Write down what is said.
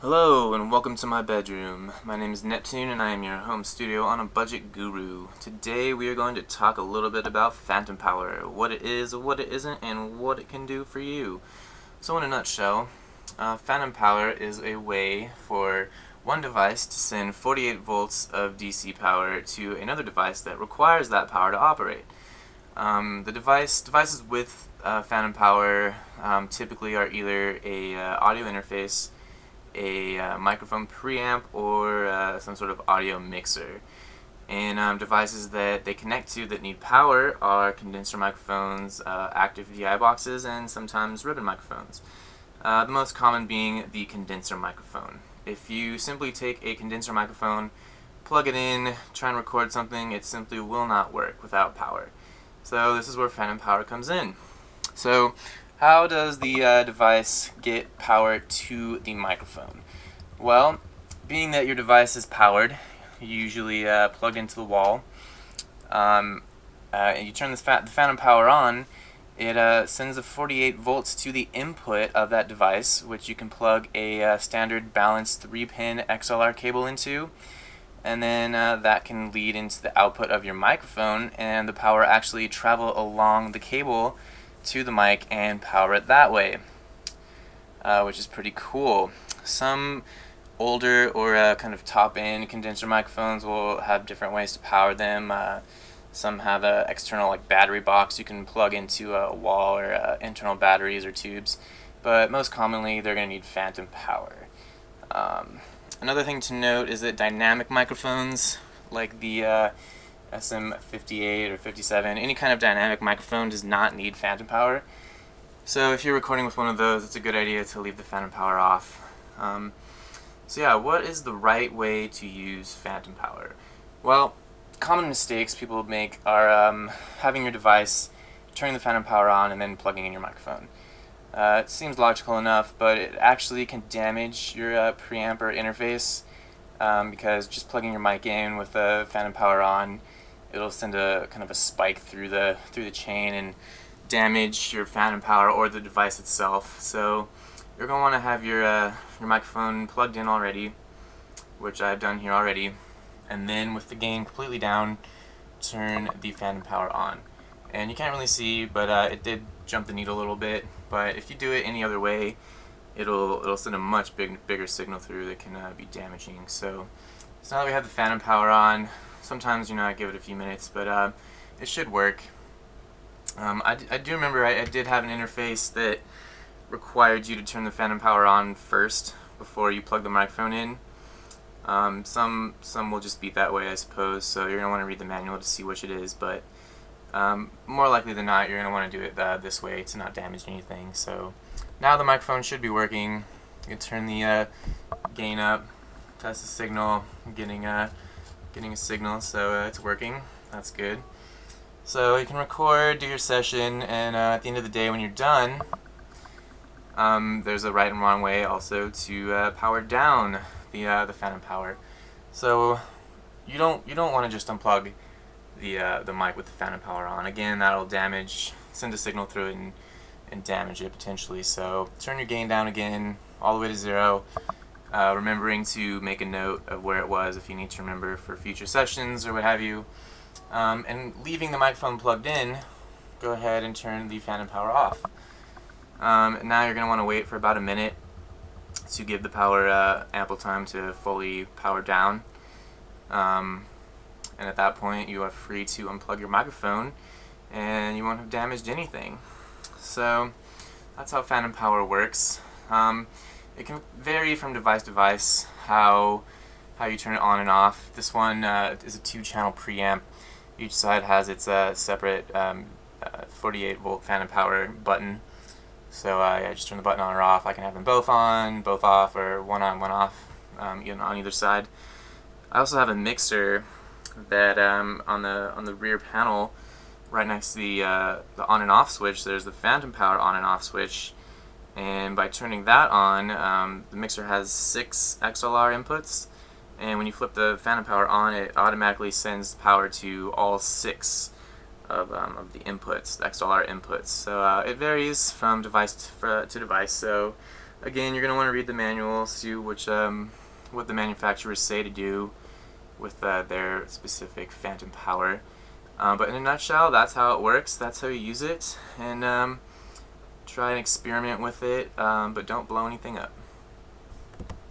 Hello and welcome to my bedroom. My name is Neptune and I am your home studio on a budget guru. Today we are going to talk a little bit about Phantom Power, what it is, what it isn't, and what it can do for you. So in a nutshell, Phantom Power is a way for one device to send 48 volts of DC power to another device that requires that power to operate. The devices with Phantom Power typically are either a audio interface, a microphone preamp, or some sort of audio mixer. And devices that they connect to that need power are condenser microphones, active DI boxes, and sometimes ribbon microphones. The most common being the condenser microphone. If you simply take a condenser microphone, plug it in, try and record something, it simply will not work without power. So this is where Phantom Power comes in. So how does the device get power to the microphone? Well, being that your device is powered, usually plugged into the wall, and you turn the Phantom Power on, it sends the 48 volts to the input of that device, which you can plug a standard balanced 3-pin XLR cable into, and then that can lead into the output of your microphone, and the power actually travel along the cable to the mic and power it that way, which is pretty cool. Some older or kind of top-end condenser microphones will have different ways to power them. Some have an external battery box you can plug into a wall, or internal batteries or tubes, but most commonly they're going to need phantom power. Another thing to note is that dynamic microphones like the SM58 or 57, any kind of dynamic microphone does not need phantom power. So if you're recording with one of those, it's a good idea to leave the phantom power off. So yeah, what is the right way to use phantom power? Well, common mistakes people make are having your device, turning the phantom power on, and then plugging in your microphone. It seems logical enough, but it actually can damage your preamp or interface, because just plugging your mic in with the phantom power on, it'll send a kind of a spike through the chain and damage your phantom power or the device itself. So you're going to want to have your microphone plugged in already, which I've done here already, and then with the gain completely down, turn the phantom power on. And you can't really see, but it did jump the needle a little bit, but if you do it any other way, it'll send a much bigger signal through that can be damaging. So now that we have the phantom power on, sometimes I give it a few minutes, but it should work. I do remember I did have an interface that required you to turn the phantom power on first before you plug the microphone in. Some will just be that way, I suppose, so you're going to want to read the manual to see which it is, but more likely than not you're going to want to do it this way to not damage anything. So now the microphone should be working. You can turn the gain up, test the signal, getting a signal, so it's working. That's good. So you can record, do your session, and at the end of the day when you're done, there's a right and wrong way also to power down the phantom power. So you don't want to just unplug the mic with the phantom power on. Again, that'll send a signal through it and damage it potentially. So turn your gain down again, all the way to 0. Remembering to make a note of where it was if you need to remember for future sessions or what have you. And leaving the microphone plugged in, go ahead and turn the phantom power off. Now you're going to want to wait for about a minute to give the power ample time to fully power down. And at that point you are free to unplug your microphone and you won't have damaged anything. So that's how phantom power works. It can vary from device to device how you turn it on and off. This one is a 2-channel preamp. Each side has its separate 48 volt phantom power button. So I just turn the button on or off. I can have them both on, both off, or one on, one off, on either side. I also have a mixer that on the rear panel, right next to the on and off switch, there's the phantom power on and off switch. And by turning that on, the mixer has 6 XLR inputs, and when you flip the phantom power on, it automatically sends power to all 6 of the inputs, the XLR inputs. So it varies from device to device. So Again, you're going to want to read the manual, see what the manufacturers say to do with their specific phantom power. But in a nutshell, that's how it works, that's how you use it, and try and experiment with it, but don't blow anything up.